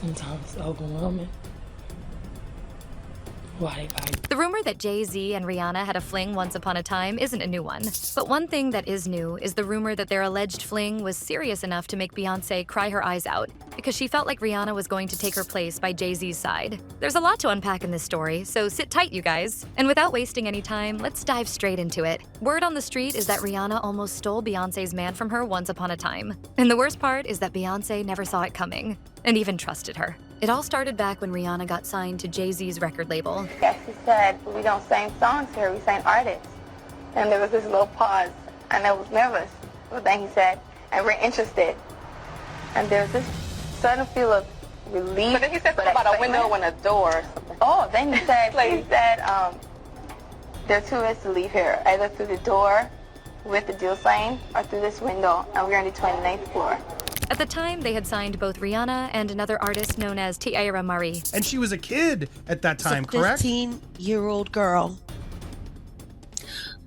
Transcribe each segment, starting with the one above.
Sometimes it's overwhelming. Why they fight? The rumor that Jay-Z and Rihanna had a fling once upon a time isn't a new one. But one thing that is new is the rumor that their alleged fling was serious enough to make Beyoncé cry her eyes out because she felt like Rihanna was going to take her place by Jay-Z's side. There's a lot to unpack in this story, so sit tight, you guys. And without wasting any time, let's dive straight into it. Word on the street is that Rihanna almost stole Beyoncé's man from her once upon a time. And the worst part is that Beyoncé never saw it coming and even trusted her. It all started back when Rihanna got signed to Jay-Z's record label. Yes, he said, we don't sing songs here, we sing artists. And there was this little pause, and I was nervous. But then he said, and we're interested. And there was this sudden feel of relief. But then he said something about a window and a door or something. Oh, then he said, there are two ways to leave here, either through the door with the deal sign or through this window, and we're on the 29th floor. At the time, they had signed both Rihanna and another artist known as Tiara Marie. And she was a kid at that time, correct? A 15-year-old girl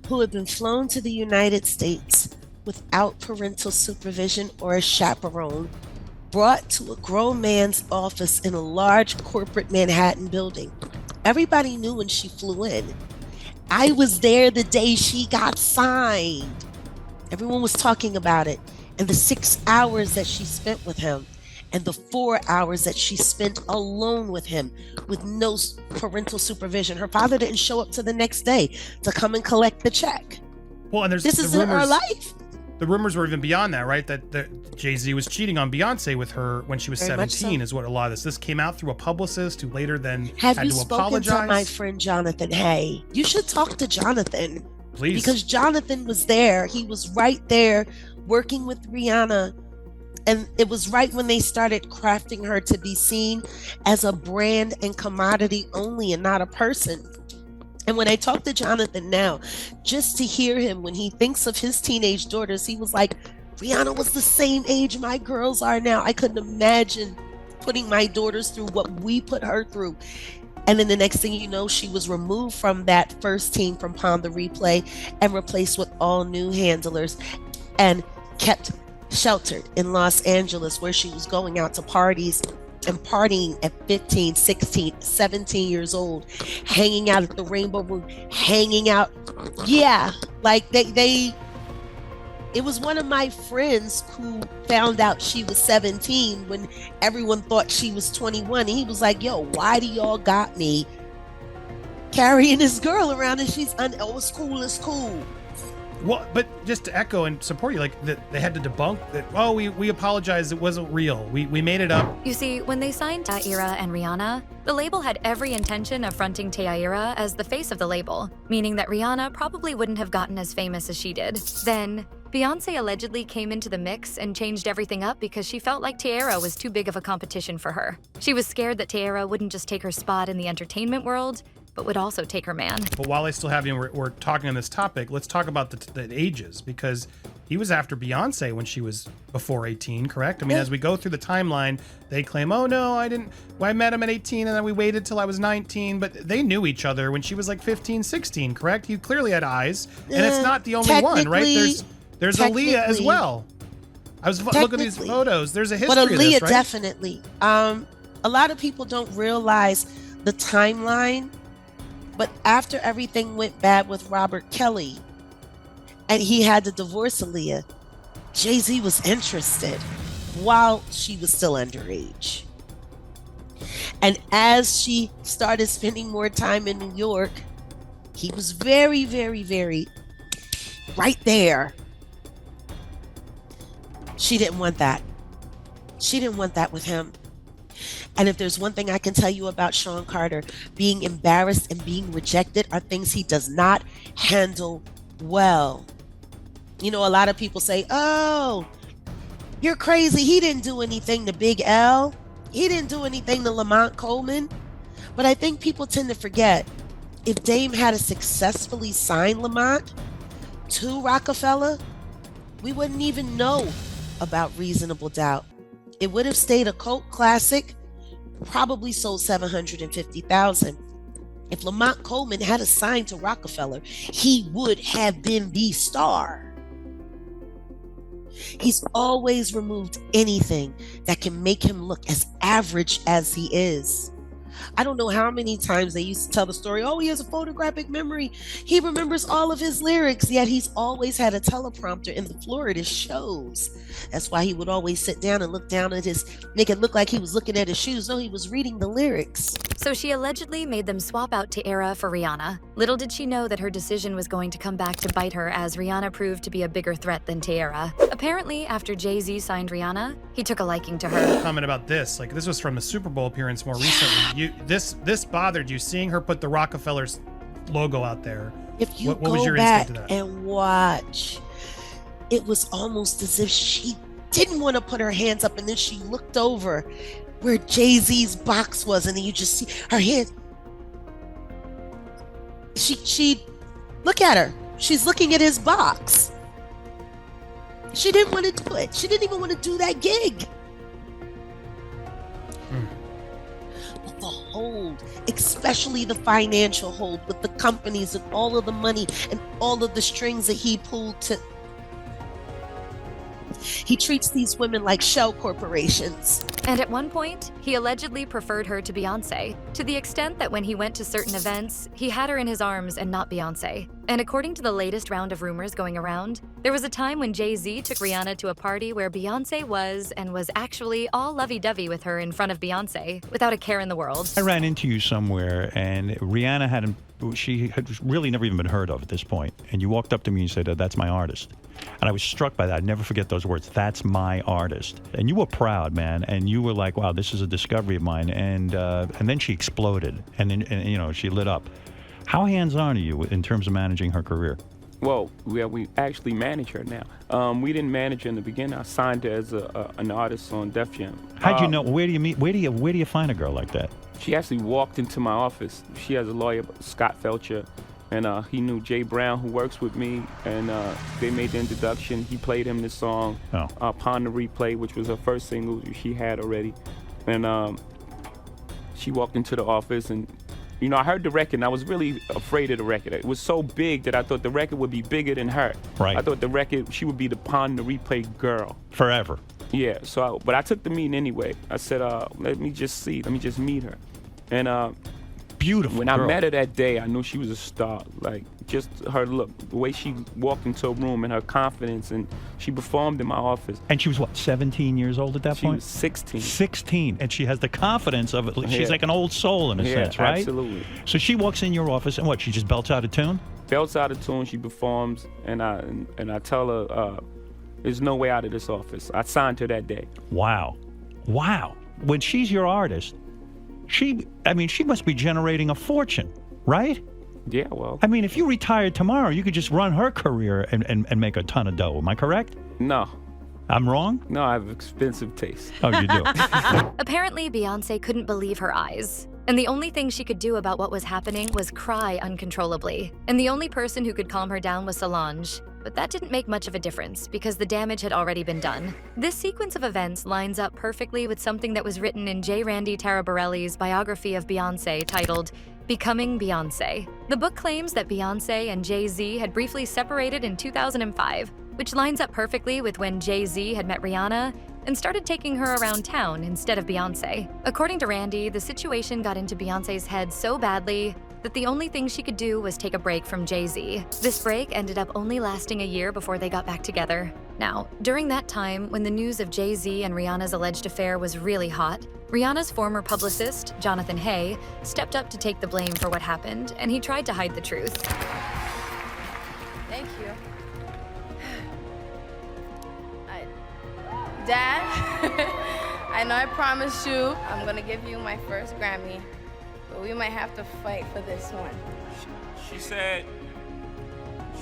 who had been flown to the United States without parental supervision or a chaperone, brought to a grown man's office in a large corporate Manhattan building. Everybody knew when she flew in. I was there the day she got signed. Everyone was talking about it. And the 6 hours that she spent with him, and the 4 hours that she spent alone with him with no parental supervision. Her father didn't show up till the next day to come and collect the check. Well, and this is her life. The rumors were even beyond that, right? That Jay-Z was cheating on Beyonce with her when she was 17 is what a lot of this came out through a publicist who later then had to apologize. Have you spoken to my friend Jonathan Hay? You should talk to Jonathan. Please. Because Jonathan was there. He was right there working with Rihanna, and it was right when they started crafting her to be seen as a brand and commodity only and not a person. And when I talk to Jonathan now, just to hear him when he thinks of his teenage daughters, he was like, Rihanna was the same age my girls are now. I couldn't imagine putting my daughters through what we put her through. And then the next thing you know, she was removed from that first team from Palm the Replay and replaced with all new handlers and kept sheltered in Los Angeles, where she was going out to parties and partying at 15, 16, 17 years old, hanging out at the Rainbow Room, hanging out. Yeah, like it was one of my friends who found out she was 17 when everyone thought she was 21. And he was like, yo, why do y'all got me carrying this girl around and she's it's cool. Well, but just to echo and support you, like they had to debunk that. Oh, we apologize. It wasn't real. We made it up. You see, when they signed Tiara and Rihanna, the label had every intention of fronting Tiara as the face of the label, meaning that Rihanna probably wouldn't have gotten as famous as she did. Then, Beyoncé allegedly came into the mix and changed everything up because she felt like Tiara was too big of a competition for her. She was scared that Tiara wouldn't just take her spot in the entertainment world, but would also take her man. But while I still have you, we're talking on this topic, let's talk about the ages, because he was after Beyonce when she was before 18, correct? I mean, as we go through the timeline, they claim, oh no, I met him at 18 and then we waited till I was 19, but they knew each other when she was like 15, 16, correct? He clearly had eyes, and it's not the only one, right? There's Aaliyah as well. I was looking at these photos. There's a history but of this, Aaliyah, right? definitely. A lot of people don't realize the timeline. But after everything went bad with Robert Kelly and he had to divorce Aaliyah, Jay-Z was interested while she was still underage. And as she started spending more time in New York, he was very, very, very right there. She didn't want that. She didn't want that with him. And if there's one thing I can tell you about Sean Carter, being embarrassed and being rejected are things he does not handle well. You know, a lot of people say, oh, you're crazy. He didn't do anything to Big L. He didn't do anything to Lamont Coleman. But I think people tend to forget, if Dame had successfully signed Lamont to Rockefeller, we wouldn't even know about Reasonable Doubt. It would have stayed a cult classic, probably sold 750,000. If Lamont Coleman had signed to Rockefeller, he would have been the star. He's always removed anything that can make him look as average as he is. I don't know how many times they used to tell the story, oh, he has a photographic memory. He remembers all of his lyrics, yet he's always had a teleprompter in the floor at his shows. That's why he would always sit down and look down at make it look like he was looking at his shoes. No, he was reading the lyrics. So she allegedly made them swap out Tiara for Rihanna. Little did she know that her decision was going to come back to bite her, as Rihanna proved to be a bigger threat than Tiara. Apparently, after Jay-Z signed Rihanna, he took a liking to her. Comment about this, like this was from the Super Bowl appearance more recently. This bothered you, seeing her put the Rockefeller's logo out there. If you what was go your back instinct to that? and watch, it was almost as if she didn't want to put her hands up, and then she looked over where Jay-Z's box was, and then you just see her hands. She look at her. She's looking at his box. She didn't want to do it. She didn't even want to do that gig. But the hold, especially the financial hold with the companies and all of the money and all of the strings that he pulled to. He treats these women like shell corporations. And at one point, he allegedly preferred her to Beyoncé, to the extent that when he went to certain events, he had her in his arms and not Beyoncé. And according to the latest round of rumors going around, there was a time when Jay-Z took Rihanna to a party where Beyoncé was actually all lovey-dovey with her in front of Beyoncé, without a care in the world. I ran into you somewhere, and Rihanna she had really never even been heard of at this point. And you walked up to me and said, that's my artist. And I was struck by that. I'd never forget those words. That's my artist. And you were proud, man. And you were like, wow, this is a discovery of mine. And then she exploded. And then, she lit up. How hands-on are you in terms of managing her career? Well, we actually manage her now. We didn't manage her in the beginning. I signed her as an artist on Def Jam. How'd you know? Where do you meet? Where do you find a girl like that? She actually walked into my office. She has a lawyer, Scott Felcher, and he knew Jay Brown, who works with me, and they made the introduction. He played him this song, Upon the Replay, which was her first single she had already. And she walked into the office, and I heard the record, and I was really afraid of the record. It was so big that I thought the record would be bigger than her. Right. I thought the record, she would be the Upon the Replay girl. Forever. Yeah, but I took the meeting anyway. I said, let me just meet her. And beautiful when girl. I met her that day, I knew she was a star. Like, just her look, the way she walked into a room and her confidence, and she performed in my office. And she was, what, 17 years old at that point? She was 16. 16, and she has the confidence of it. She's like an old soul in a sense, right? Absolutely. So she walks in your office, and what, she just belts out a tune? Belts out a tune, she performs, and I tell her, there's no way out of this office. I signed her that day. Wow. When she's your artist, she must be generating a fortune, right? Yeah, well. I mean, if you retired tomorrow, you could just run her career and make a ton of dough. Am I correct? No. I'm wrong? No, I have expensive taste. Oh, you do? Apparently, Beyoncé couldn't believe her eyes. And the only thing she could do about what was happening was cry uncontrollably. And the only person who could calm her down was Solange. But that didn't make much of a difference because the damage had already been done. This sequence of events lines up perfectly with something that was written in J. Randy Taraborelli's biography of Beyoncé titled Becoming Beyoncé. The book claims that Beyoncé and Jay-Z had briefly separated in 2005, which lines up perfectly with when Jay-Z had met Rihanna and started taking her around town instead of Beyoncé. According to Randy, the situation got into Beyoncé's head so badly that the only thing she could do was take a break from Jay-Z. This break ended up only lasting a year before they got back together. Now, during that time, when the news of Jay-Z and Rihanna's alleged affair was really hot, Rihanna's former publicist, Jonathan Hay, stepped up to take the blame for what happened, and he tried to hide the truth. Thank you. Dad, I know I promised you I'm gonna give you my first Grammy, but we might have to fight for this one. She said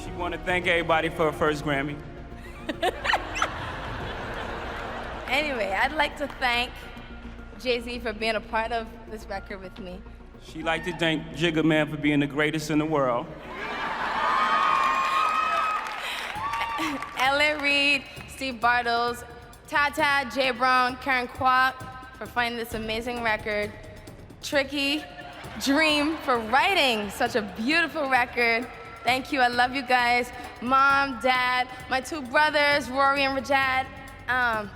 she wanted to thank everybody for her first Grammy. Anyway, I'd like to thank Jay-Z for being a part of this record with me. She'd like to thank Jigga Man for being the greatest in the world. Ellen Reed, Steve Bartles, Tata, Jay Brown, Karen Kwok for finding this amazing record. Tricky, Dream for writing such a beautiful record. Thank you, I love you guys. Mom, Dad, my 2 brothers, Rory and Rajad.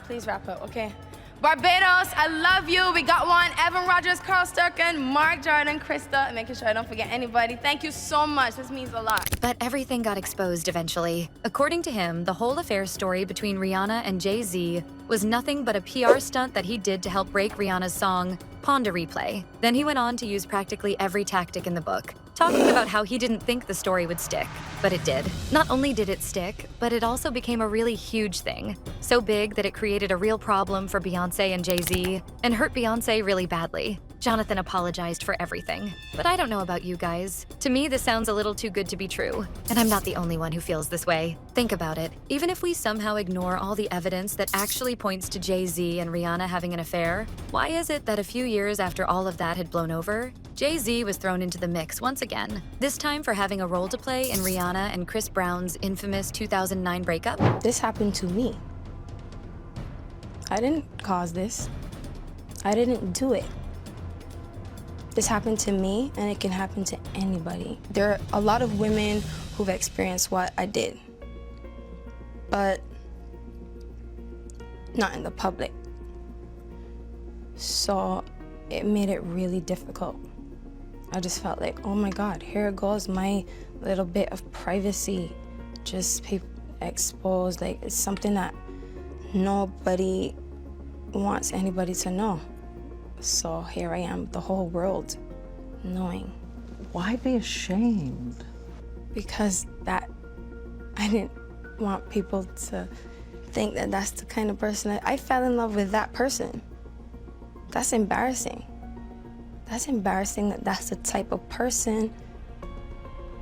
Please wrap up, okay? Barbados, I love you. We got one. Evan Rogers, Carl Sturken, Mark Jordan, Krista. Making sure I don't forget anybody. Thank you so much. This means a lot. But everything got exposed eventually. According to him, the whole affair story between Rihanna and Jay-Z was nothing but a PR stunt that he did to help break Rihanna's song, Pon de Replay. Then he went on to use practically every tactic in the book, talking about how he didn't think the story would stick, but it did. Not only did it stick, but it also became a really huge thing. So big that it created a real problem for Beyoncé and Jay-Z, and hurt Beyoncé really badly. Jonathan apologized for everything. But I don't know about you guys. To me, this sounds a little too good to be true. And I'm not the only one who feels this way. Think about it. Even if we somehow ignore all the evidence that actually points to Jay-Z and Rihanna having an affair, why is it that a few years after all of that had blown over, Jay-Z was thrown into the mix once again, this time for having a role to play in Rihanna and Chris Brown's infamous 2009 breakup? This happened to me. I didn't cause this. I didn't do it. This happened to me, and it can happen to anybody. There are a lot of women who've experienced what I did, but not in the public. So it made it really difficult. I just felt like, oh my God, here goes my little bit of privacy, just exposed. Like, it's something that nobody wants anybody to know. So here I am, the whole world knowing. Why be ashamed? Because I didn't want people to think that that's the kind of person I fell in love with that person. That's embarrassing. That's embarrassing that that's the type of person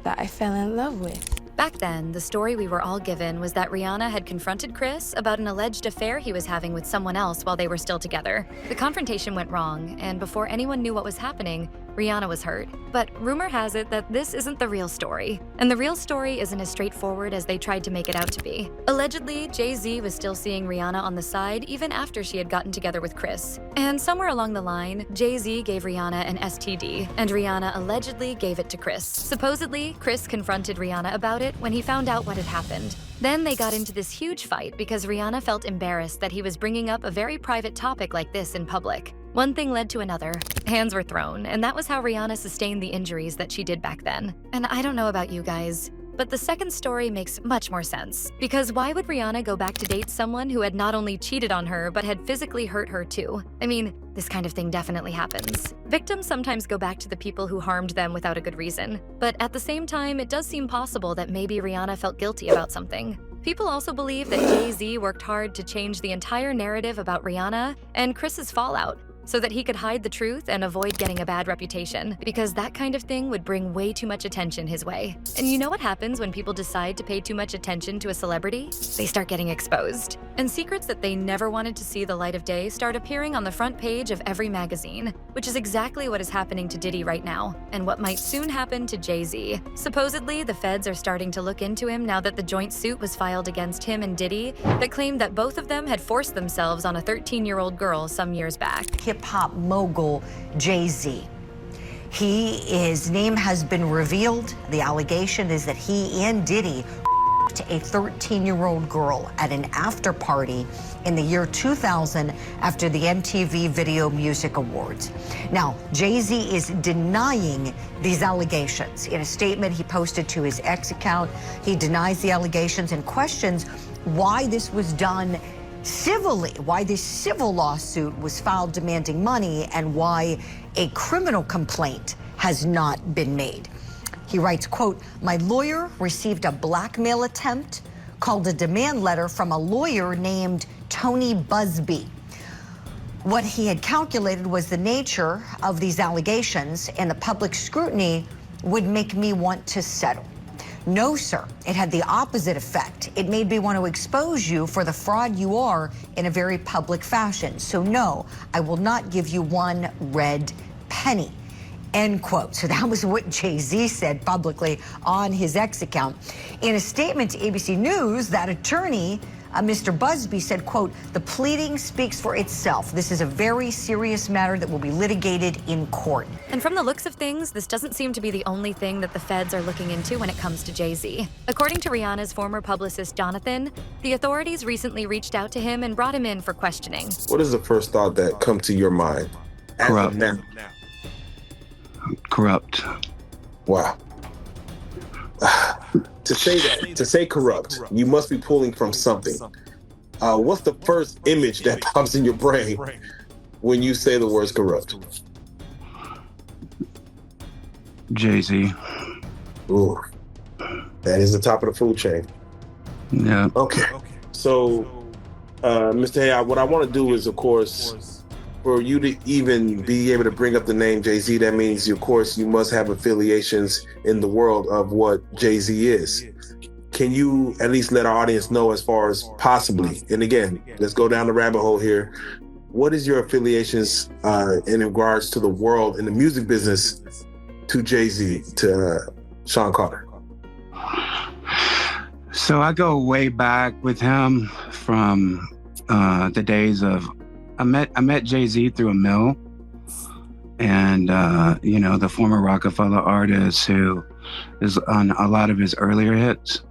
that I fell in love with. Back then, the story we were all given was that Rihanna had confronted Chris about an alleged affair he was having with someone else while they were still together. The confrontation went wrong, and before anyone knew what was happening, Rihanna was hurt. But rumor has it that this isn't the real story. And the real story isn't as straightforward as they tried to make it out to be. Allegedly, Jay-Z was still seeing Rihanna on the side even after she had gotten together with Chris. And somewhere along the line, Jay-Z gave Rihanna an STD, and Rihanna allegedly gave it to Chris. Supposedly, Chris confronted Rihanna about it when he found out what had happened. Then they got into this huge fight because Rihanna felt embarrassed that he was bringing up a very private topic like this in public. One thing led to another. Hands were thrown, and that was how Rihanna sustained the injuries that she did back then. And I don't know about you guys, but the second story makes much more sense. Because why would Rihanna go back to date someone who had not only cheated on her, but had physically hurt her too? I mean, this kind of thing definitely happens. Victims sometimes go back to the people who harmed them without a good reason. But at the same time, it does seem possible that maybe Rihanna felt guilty about something. People also believe that Jay-Z worked hard to change the entire narrative about Rihanna and Chris's fallout, so that he could hide the truth and avoid getting a bad reputation, because that kind of thing would bring way too much attention his way. And you know what happens when people decide to pay too much attention to a celebrity? They start getting exposed. And secrets that they never wanted to see the light of day start appearing on the front page of every magazine, which is exactly what is happening to Diddy right now, and what might soon happen to Jay-Z. Supposedly, the feds are starting to look into him now that the joint suit was filed against him and Diddy that claimed that both of them had forced themselves on a 13-year-old girl some years back. Hip-hop mogul Jay-Z. His name has been revealed. The allegation is that he and Diddy to a 13-year-old girl at an after party in the year 2000 after the MTV Video Music Awards. Now, Jay-Z is denying these allegations. In a statement he posted to his X account, he denies the allegations and questions why this was done civilly, why this civil lawsuit was filed demanding money, and why a criminal complaint has not been made. He writes, quote, "My lawyer received a blackmail attempt called a demand letter from a lawyer named Tony Busby. What he had calculated was the nature of these allegations and the public scrutiny would make me want to settle. No, sir, it had the opposite effect. It made me want to expose you for the fraud you are in a very public fashion. So no, I will not give you one red penny." End quote. So that was what Jay-Z said publicly on his X account. In a statement to ABC News, that attorney Mr. Busby said, quote, "The pleading speaks for itself. This is a very serious matter that will be litigated in court." And from the looks of things, this doesn't seem to be the only thing that the feds are looking into when it comes to Jay-Z. According to Rihanna's former publicist, Jonathan, the authorities recently reached out to him and brought him in for questioning. What is the first thought that comes to your mind? Corrupt. Corrupt. Wow. To say corrupt, you must be pulling from something. What's the first image that pops in your brain when you say the words corrupt? Jay-Z. Ooh, that is the top of the food chain. Yeah. Okay. So, Mr. Hay, what I want to do is, of course, for you to even be able to bring up the name Jay-Z, that means, of course, you must have affiliations in the world of what Jay-Z is. Can you at least let our audience know as far as possibly, and again, let's go down the rabbit hole here. What is your affiliations in regards to the world in the music business to Jay-Z, to Sean Carter? So I go way back with him from the days of, I met Jay-Z through a mill, and the former Rockefeller artist who is on a lot of his earlier hits.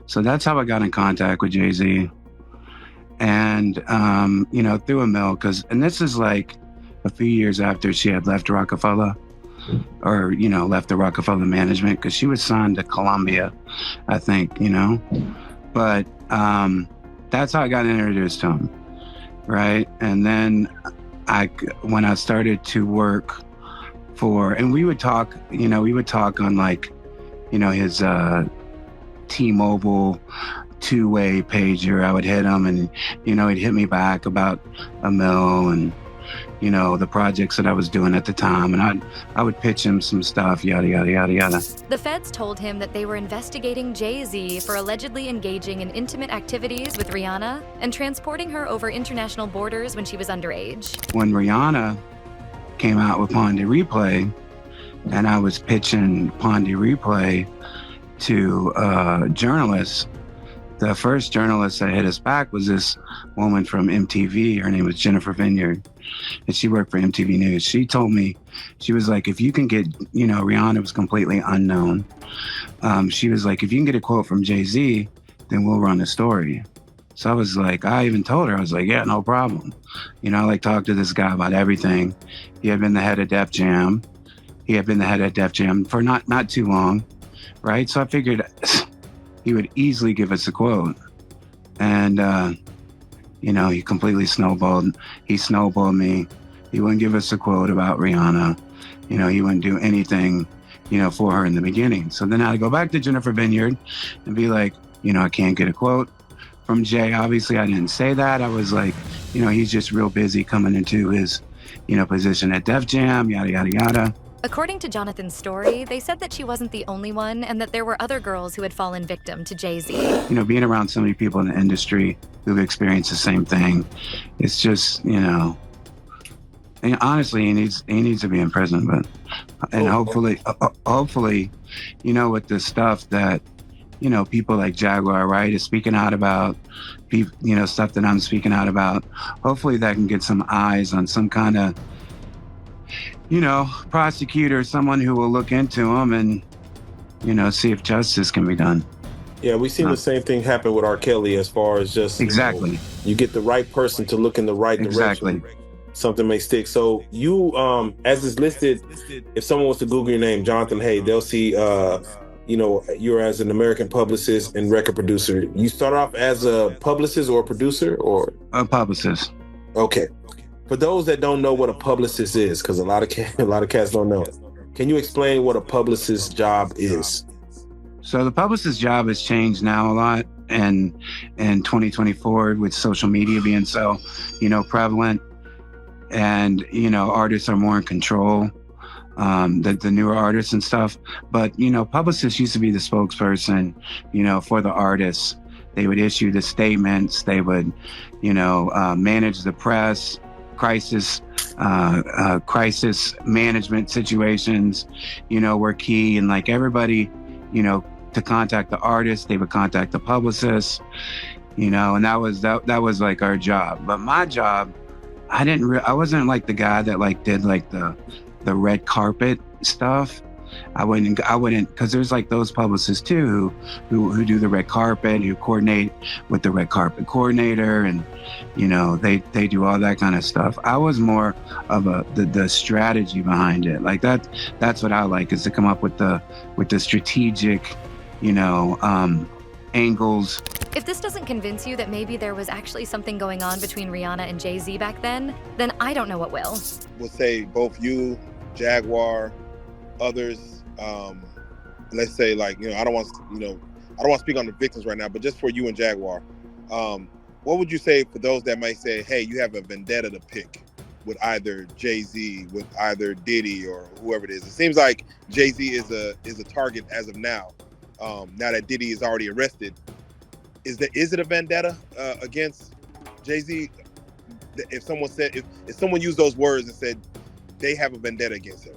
So that's how I got in contact with Jay-Z. And through a mill, and this is like a few years after she had left Rockefeller, or left the Rockefeller management, because she was signed to Columbia, I think, but that's how I got introduced to him. Right. And then when I started to work and we would talk on his T-Mobile two-way pager. I would hit him and, he'd hit me back about a mill and, the projects that I was doing at the time. And I would pitch him some stuff, yada, yada, yada, yada. The feds told him that they were investigating Jay-Z for allegedly engaging in intimate activities with Rihanna and transporting her over international borders when she was underage. When Rihanna came out with Pon de Replay, and I was pitching Pon de Replay to journalists, the first journalist that hit us back was this woman from MTV. Her name was Jennifer Vineyard, and she worked for MTV News. She told me, she was like, if you can get, Rihanna was completely unknown. She was like, if you can get a quote from Jay-Z, then we'll run the story. So I was like, I even told her, I was like, yeah, no problem. I talked to this guy about everything. He had been the head of Def Jam. For not too long, right? So I figured he would easily give us a quote. And, he completely snowballed. He snowballed me. He wouldn't give us a quote about Rihanna. He wouldn't do anything, for her in the beginning. So then I'd go back to Jennifer Vineyard and be like, I can't get a quote from Jay. Obviously, I didn't say that. I was like, he's just real busy coming into his, position at Def Jam, yada, yada, yada. According to Jonathan's story, they said that she wasn't the only one and that there were other girls who had fallen victim to Jay-Z. Being around so many people in the industry who've experienced the same thing, it's just, and honestly, he needs to be in prison, and hopefully, with the stuff that, people like Jaguar, right, is speaking out about, stuff that I'm speaking out about, hopefully that can get some eyes on some kind of, prosecutor, someone who will look into them and, see if justice can be done. Yeah, we've seen the same thing happen with R. Kelly as far as just... Exactly. You get the right person to look in the right direction. Something may stick. So you, as is listed, if someone was to Google your name, Jonathan Hay, they'll see, you're as an American publicist and record producer. You start off as a publicist or a producer, or? A publicist. Okay. For those that don't know what a publicist is, because a lot of cats don't know, can you explain what a publicist's job is? So the publicist's job has changed now a lot, and in 2024 with social media being so, prevalent, and artists are more in control, the newer artists and stuff. But publicists used to be the spokesperson, for the artists. They would issue the statements. They would, manage the press. Crisis management situations, were key, and like everybody, to contact the artist, they would contact the publicist. you know, and that was like our job. But my job, I wasn't like the guy that like did like the red carpet stuff. I wouldn't, because there's like those publicists too who do the red carpet, who coordinate with the red carpet coordinator, and you know they do all that kind of stuff. I was more of the strategy behind it. Like that's what I like, is to come up with the strategic, you know, angles. If this doesn't convince you that maybe there was actually something going on between Rihanna and Jay-Z back then I don't know what will. We'll say both you, Jaguar, others, let's say, like, you know, I don't want to speak on the victims right now, but just for you and Jaguar, what would you say for those that might say, hey, you have a vendetta to pick with either Jay-Z, with either Diddy, or whoever it is? It seems like Jay-Z is a target as of now. Now that Diddy is already arrested, is it a vendetta against Jay-Z? If someone said, if someone used those words and said they have a vendetta against him.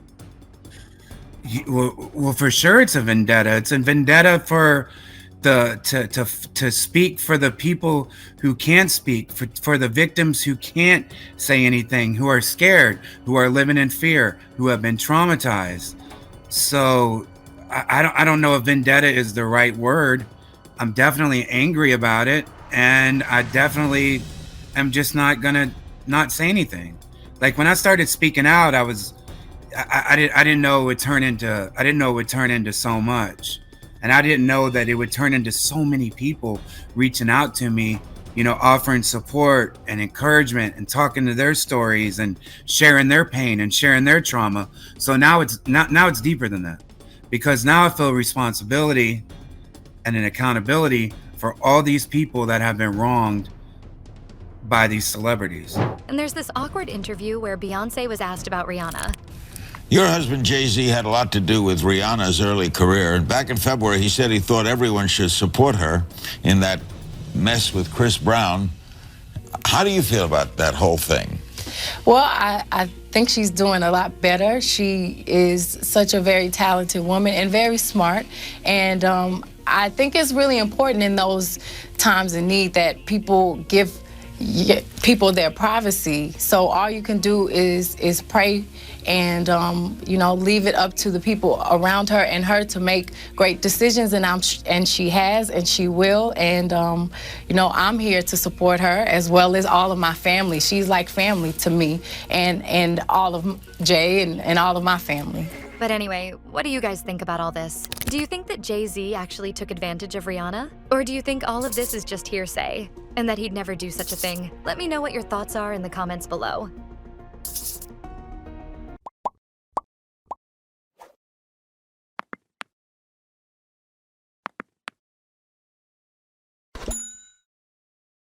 Well, for sure, it's a vendetta. It's a vendetta for to speak for the people who can't speak, for the victims who can't say anything, who are scared, who are living in fear, who have been traumatized. So I don't know if vendetta is the right word. I'm definitely angry about it, and I definitely am just not gonna not say anything. Like when I started speaking out, I didn't know it would turn into so much, and I didn't know that it would turn into so many people reaching out to me, you know, offering support and encouragement and talking to their stories and sharing their pain and sharing their trauma. So now it's deeper than that, because now I feel responsibility and an accountability for all these people that have been wronged by these celebrities. And there's this awkward interview where Beyoncé was asked about Rihanna. Your husband, Jay-Z, had a lot to do with Rihanna's early career. And back in February, he said he thought everyone should support her in that mess with Chris Brown. How do you feel about that whole thing? Well, I think she's doing a lot better. She is such a very talented woman and very smart. And I think it's really important in those times of need that people give people their privacy. So all you can do is pray and you know, leave it up to the people around her and her to make great decisions, and she has and she will, and you know, I'm here to support her as well as all of my family. She's like family to me, and all of Jay and all of my family. But anyway, what do you guys think about all this? Do you think that Jay-Z actually took advantage of Rihanna? Or do you think all of this is just hearsay and that he'd never do such a thing? Let me know what your thoughts are in the comments below.